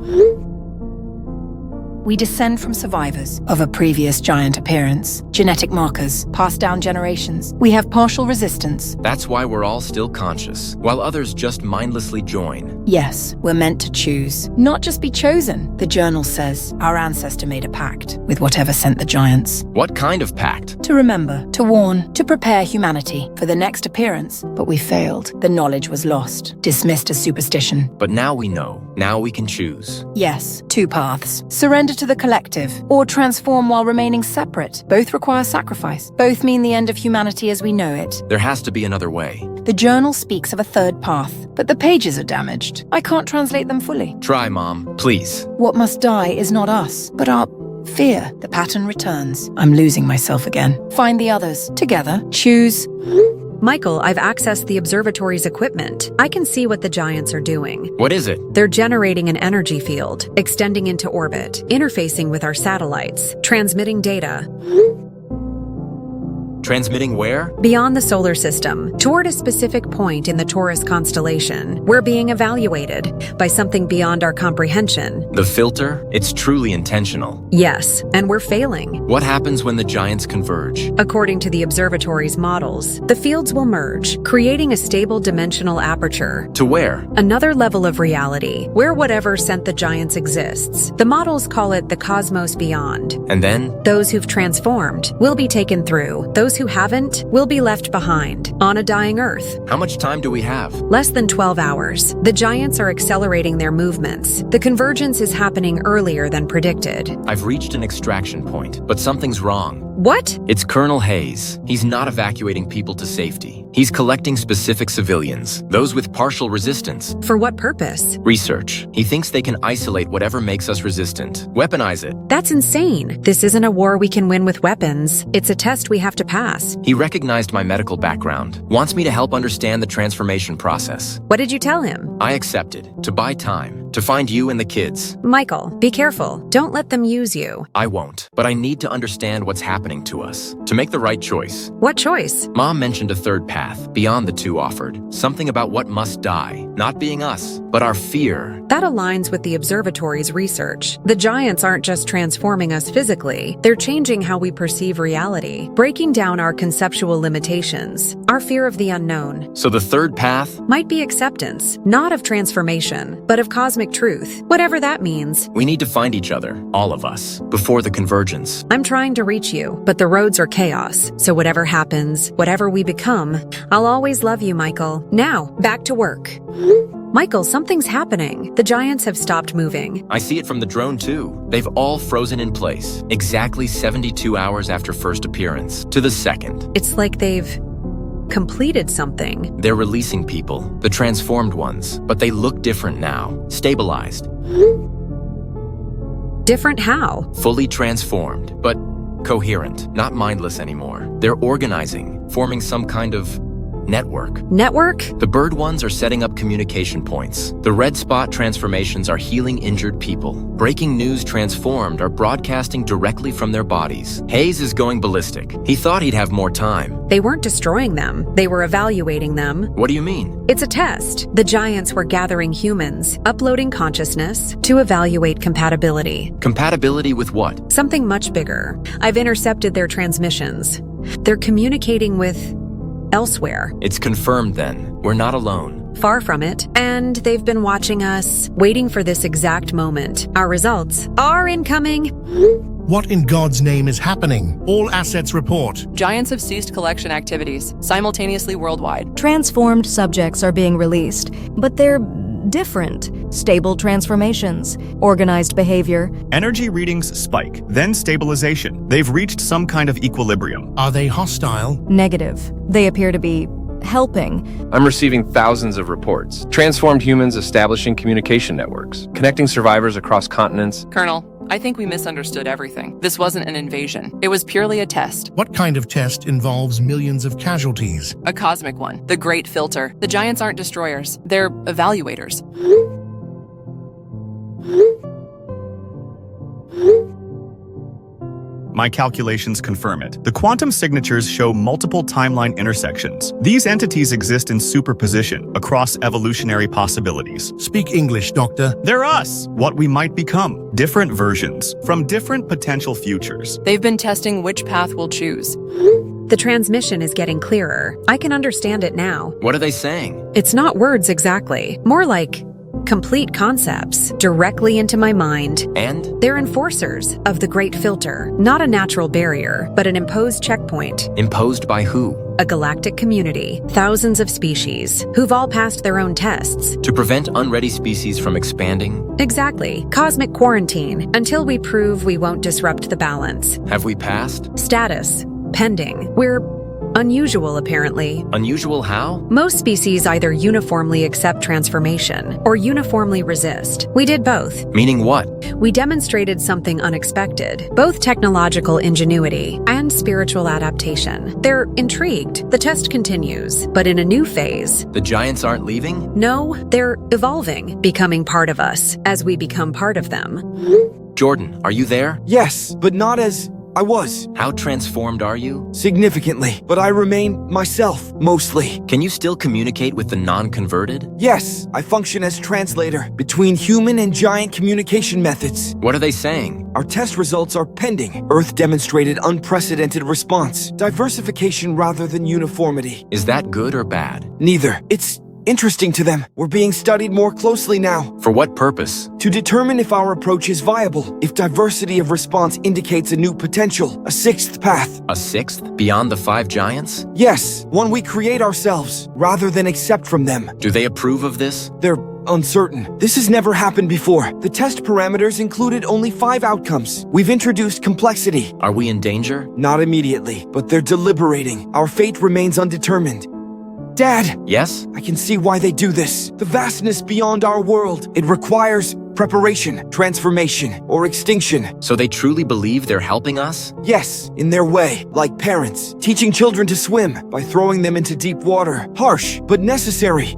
We descend from survivors of a previous giant appearance. Genetic markers, passed down generations. We have partial resistance. That's why we're all still conscious, while others just mindlessly join. Yes, we're meant to choose, not just be chosen. The journal says our ancestor made a pact with whatever sent the giants. What kind of pact? to remember, to warn, to prepare humanity for the next appearance. But we failed. The knowledge was lost, dismissed as superstition. But now we know. Now we can choose. Yes, 2 paths. Surrender to the collective, or transform while remaining separate. Both require sacrifice. Both mean the end of humanity as we know it. There has to be another way. The journal speaks of a 3rd path, but the pages are damaged. I can't translate them fully. Try, Mom. Please. What must die is not us, but our fear. The pattern returns. I'm losing myself again. Find the others. Together. Choose. Michael, I've accessed the observatory's equipment. I can see what the giants are doing. What is it? They're generating an energy field, extending into orbit, interfacing with our satellites, transmitting data. Transmitting where? Beyond the solar system, toward a specific point in the Taurus constellation. We're being evaluated by something beyond our comprehension. The filter? It's truly intentional. Yes, and we're failing. What happens when the giants converge? According to the observatory's models, the fields will merge, creating a stable dimensional aperture. To where? Another level of reality, where whatever sent the giants exists. The models call it the cosmos beyond. And then? Those who've transformed will be taken through. Those who haven't will be left behind, on a dying Earth. How much time do we have? Less than 12 hours. The giants are accelerating their movements. The convergence is happening earlier than predicted. I've reached an extraction point, but something's wrong. What? It's Colonel Hayes. He's not evacuating people to safety. He's collecting specific civilians, those with partial resistance. For what purpose? Research. He thinks they can isolate whatever makes us resistant. Weaponize it. That's insane. This isn't a war we can win with weapons. It's a test we have to pass. He recognized my medical background, wants me to help understand the transformation process. What did you tell him? I accepted, to buy time, to find you and the kids. Michael, be careful. Don't let them use you. I won't, but I need to understand what's happening to us, to make the right choice. What choice? Mom mentioned a 3rd path, beyond the 2 offered. Something about what must die, not being us, but our fear. That aligns with the observatory's research. The giants aren't just transforming us physically, they're changing how we perceive reality, breaking down our conceptual limitations, our fear of the unknown. So the 3rd path? Might be acceptance, not of transformation, but of cosmic truth, whatever that means. We need to find each other, all of us, before the convergence. I'm trying to reach you, but the roads are chaos. So whatever happens, whatever we become, I'll always love you, Michael. Now, back to work. Michael, something's happening. The giants have stopped moving. I see it from the drone too. They've all frozen in place, exactly 72 hours after first appearance, to the second. It's like they've completed something. They're releasing people, the transformed ones, but they look different now, stabilized. Different how? Fully transformed, but coherent, not mindless anymore. They're organizing, forming some kind of network. Network? The bird ones are setting up communication points. The red spot transformations are healing injured people. Breaking news transformed are broadcasting directly from their bodies. Hayes is going ballistic. He thought he'd have more time. They weren't destroying them. They were evaluating them. What do you mean? It's a test. The giants were gathering humans, uploading consciousness to evaluate compatibility. Compatibility with what? Something much bigger. I've intercepted their transmissions. They're communicating with elsewhere. It's confirmed then. We're not alone. Far from it. And they've been watching us, waiting for this exact moment. Our results are incoming. What in God's name is happening? All assets report. Giants have ceased collection activities, simultaneously worldwide. Transformed subjects are being released, but they're different. Stable transformations, organized behavior. Energy readings spike, then stabilization. They've reached some kind of equilibrium. Are they hostile? Negative. They appear to be helping. I'm receiving thousands of reports. Transformed humans establishing communication networks, connecting survivors across continents. Colonel, I think we misunderstood everything. This wasn't an invasion. It was purely a test. What kind of test involves millions of casualties? A cosmic one. The Great Filter. The giants aren't destroyers. They're evaluators. My calculations confirm it. The quantum signatures show multiple timeline intersections. These entities exist in superposition across evolutionary possibilities. Speak English, Doctor. They're us, what we might become. Different versions, from different potential futures. They've been testing which path we'll choose. The transmission is getting clearer. I can understand it now. What are they saying? It's not words exactly. More like complete concepts directly into my mind. And? They're enforcers of the Great Filter, not a natural barrier, but an imposed checkpoint. Imposed by who? A galactic community, thousands of species, who've all passed their own tests. To prevent unready species from expanding? Exactly. Cosmic quarantine, until we prove we won't disrupt the balance. Have we passed? Status. Pending. We're unusual, apparently. Unusual how? Most species either uniformly accept transformation or uniformly resist. We did both. Meaning what? We demonstrated something unexpected, both technological ingenuity and spiritual adaptation. They're intrigued. The test continues, but in a new phase. The giants aren't leaving? No, they're evolving, becoming part of us as we become part of them. Jordan, are you there? Yes, but not as I was. How transformed are you? Significantly, but I remain myself, mostly. Can you still communicate with the non-converted? Yes, I function as translator between human and giant communication methods. What are they saying? Our test results are pending. Earth demonstrated unprecedented response. Diversification rather than uniformity. Is that good or bad? Neither. It's interesting to them. We're being studied more closely now. For what purpose? To determine if our approach is viable, if diversity of response indicates a new potential, a sixth path. A sixth? Beyond the 5 giants? Yes, one we create ourselves, rather than accept from them. Do they approve of this? They're uncertain. This has never happened before. The test parameters included only 5 outcomes. We've introduced complexity. Are we in danger? Not immediately, but they're deliberating. Our fate remains undetermined. Dad! Yes? I can see why they do this. The vastness beyond our world. It requires preparation, transformation, or extinction. So they truly believe they're helping us? Yes, in their way, like parents, teaching children to swim by throwing them into deep water. Harsh, but necessary.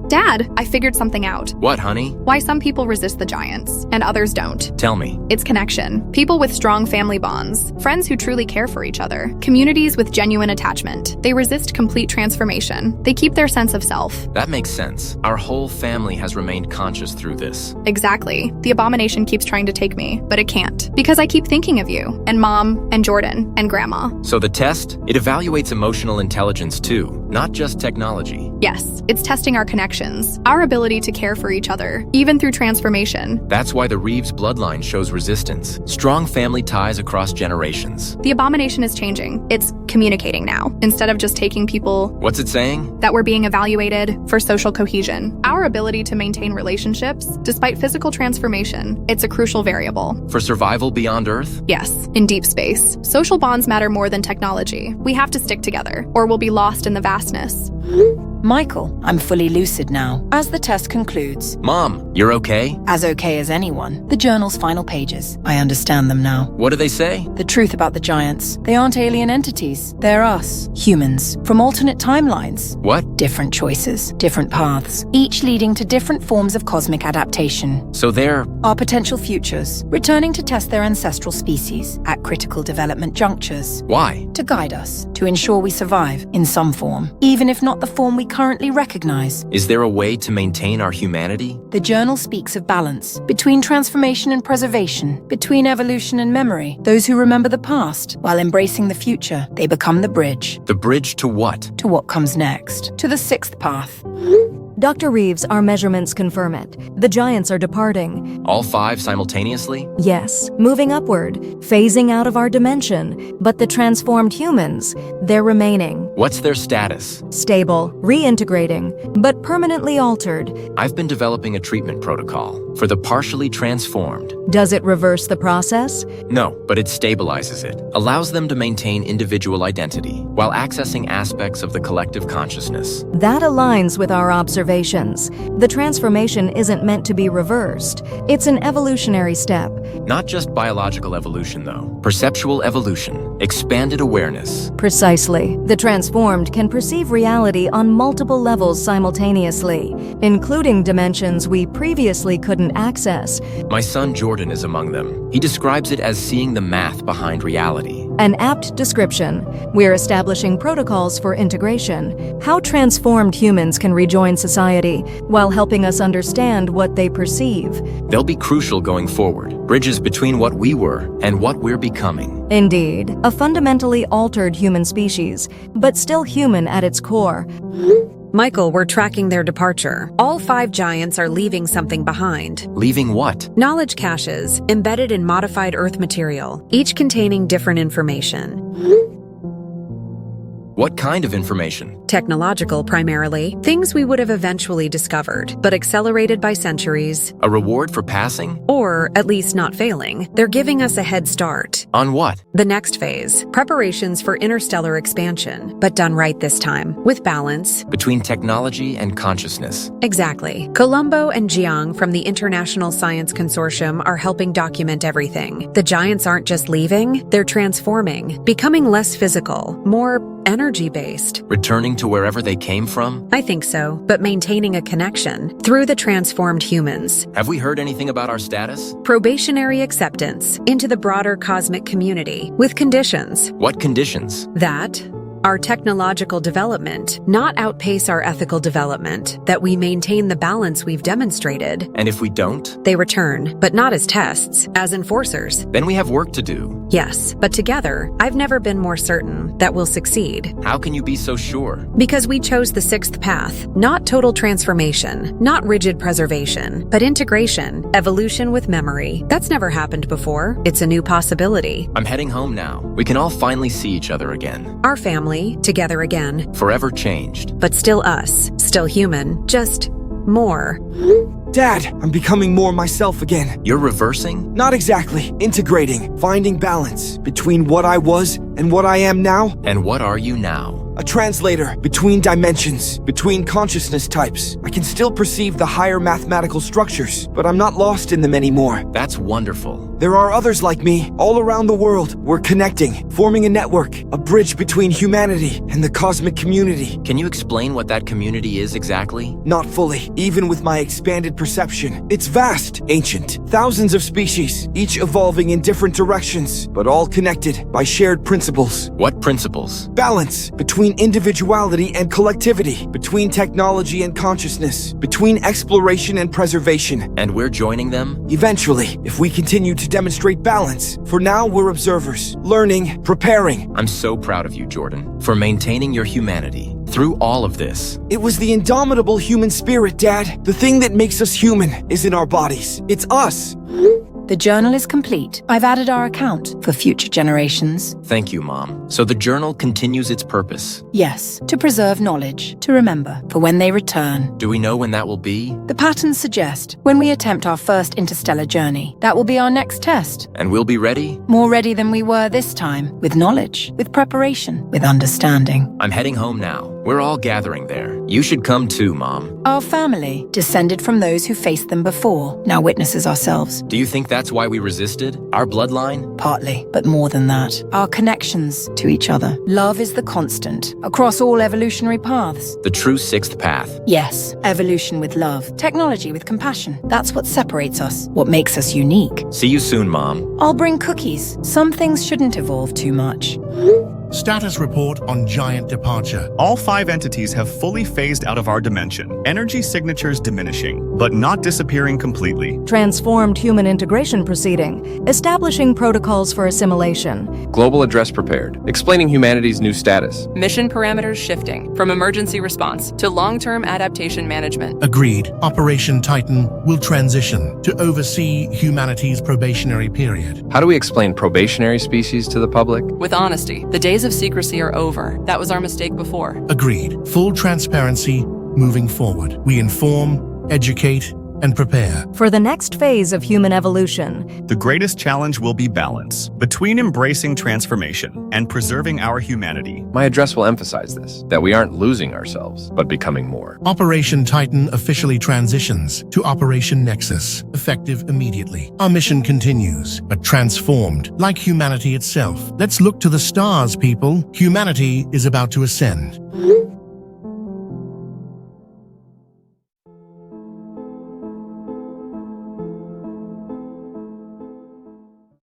Dad, I figured something out. What, honey? Why some people resist the giants and others don't. Tell me. It's connection. People with strong family bonds, friends who truly care for each other, communities with genuine attachment. They resist complete transformation. They keep their sense of self. That makes sense. Our whole family has remained conscious through this. Exactly. The abomination keeps trying to take me, but it can't. Because I keep thinking of you, and Mom, and Jordan, and Grandma. So the test? It evaluates emotional intelligence too, not just technology. Yes, it's testing our connections, our ability to care for each other, even through transformation. That's why the Reeves bloodline shows resistance. Strong family ties across generations. The abomination is changing. It's communicating now, instead of just taking people. What's it saying? That we're being evaluated for social cohesion. Our ability to maintain relationships, despite physical transformation, it's a crucial variable. For survival beyond Earth? Yes, in deep space. Social bonds matter more than technology. We have to stick together, or we'll be lost in the vastness. Michael, I'm fully lucid now. As the test concludes... Mom, you're okay? As okay as anyone. The journal's final pages. I understand them now. What do they say? The truth about the giants. They aren't alien entities. They're us. Humans. From alternate timelines. What? Different choices. Different paths. Each leading to different forms of cosmic adaptation. So they're... Our potential futures. Returning to test their ancestral species. At critical development junctures. Why? To guide us. To ensure we survive. In some form. Even if not the form we currently recognize. Is there a way to maintain our humanity? The journal speaks of balance between transformation and preservation, between evolution and memory. Those who remember the past while embracing the future, they become the bridge. The bridge to what? To what comes next. To the sixth path. Dr. Reeves, our measurements confirm it. The giants are departing. All 5 simultaneously? Yes, moving upward, phasing out of our dimension. But the transformed humans, they're remaining. What's their status? Stable, reintegrating, but permanently altered. I've been developing a treatment protocol for the partially transformed. Does it reverse the process? No, but it stabilizes it, allows them to maintain individual identity while accessing aspects of the collective consciousness. That aligns with our observations. The transformation isn't meant to be reversed. It's an evolutionary step. Not just biological evolution, though. Perceptual evolution, expanded awareness. Precisely. The transformed can perceive reality on multiple levels simultaneously, including dimensions we previously couldn't access. My son Jordan is among them. He describes it as seeing the math behind reality. An apt description. We're establishing protocols for integration, how transformed humans can rejoin society while helping us understand what they perceive. They'll be crucial going forward, bridges between what we were and what we're becoming. Indeed, a fundamentally altered human species, but still human at its core. Michael, we're tracking their departure. All 5 giants are leaving something behind. Leaving what? Knowledge caches, embedded in modified Earth material, each containing different information. What kind of information? Technological, primarily. Things we would have eventually discovered, but accelerated by centuries. A reward for passing? Or, at least not failing. They're giving us a head start. On what? The next phase. Preparations for interstellar expansion, but done right this time. With balance. Between technology and consciousness. Exactly. Colombo and Jiang from the International Science Consortium are helping document everything. The giants aren't just leaving, they're transforming, becoming less physical, more energy-based. Returning to wherever they came from? I think so, but maintaining a connection through the transformed humans. Have we heard anything about our status? Probationary acceptance into the broader cosmic community, with conditions. What conditions? That our technological development not outpace our ethical development, that we maintain the balance we've demonstrated. And if we don't? They return, but not as tests, as enforcers. Then we have work to do. Yes, but together, I've never been more certain that we'll succeed. How can you be so sure? Because we chose the 6th path. Not total transformation, not rigid preservation, but integration, evolution with memory. That's never happened before. It's a new possibility. I'm heading home now. We can all finally see each other again. Our family, together again. Forever changed. But still us, still human, just more. Dad, I'm becoming more myself again. You're reversing? Not exactly. Integrating, finding balance between what I was and what I am now. And what are you now? A translator between dimensions, between consciousness types. I can still perceive the higher mathematical structures, but I'm not lost in them anymore. That's wonderful. There are others like me, all around the world. We're connecting, forming a network, a bridge between humanity and the cosmic community. Can you explain what that community is exactly? Not fully, even with my expanded perception. It's vast, ancient, thousands of species, each evolving in different directions, but all connected by shared principles. What principles? Balance between individuality and collectivity, between technology and consciousness, between exploration and preservation. And we're joining them? Eventually, if we continue to demonstrate balance. For now, we're observers, learning, preparing. I'm so proud of you, Jordan, for maintaining your humanity through all of this. It was the indomitable human spirit, Dad. The thing that makes us human is in our bodies. It's us. The journal is complete. I've added our account for future generations. Thank you, Mom. So the journal continues its purpose? Yes, to preserve knowledge, to remember, for when they return. Do we know when that will be? The patterns suggest when we attempt our first interstellar journey. That will be our next test. And we'll be ready? More ready than we were this time, with knowledge, with preparation, with understanding. I'm heading home now. We're all gathering there. You should come too, Mom. Our family, descended from those who faced them before, now witnesses ourselves. Do you think that's why we resisted? Our bloodline? Partly, but more than that. Our connections to each other. Love is the constant, across all evolutionary paths. The true 6th path. Yes, evolution with love, technology with compassion. That's what separates us, what makes us unique. See you soon, Mom. I'll bring cookies. Some things shouldn't evolve too much. Status report on giant departure. All 5 entities have fully phased out of our dimension. Energy signatures diminishing, but not disappearing completely. Transformed human integration proceeding, establishing protocols for assimilation. Global address prepared, explaining humanity's new status. Mission parameters shifting from emergency response to long-term adaptation management. Agreed. Operation Titan will transition to oversee humanity's probationary period. How do we explain probationary species to the public? With honesty, the days of secrecy are over. That was our mistake before. Agreed. Full transparency moving forward. We inform, educate, and prepare. For the next phase of human evolution, the greatest challenge will be balance between embracing transformation and preserving our humanity. My address will emphasize this, that we aren't losing ourselves, but becoming more. Operation Titan officially transitions to Operation Nexus, effective immediately. Our mission continues, but transformed, like humanity itself. Let's look to the stars, people. Humanity is about to ascend.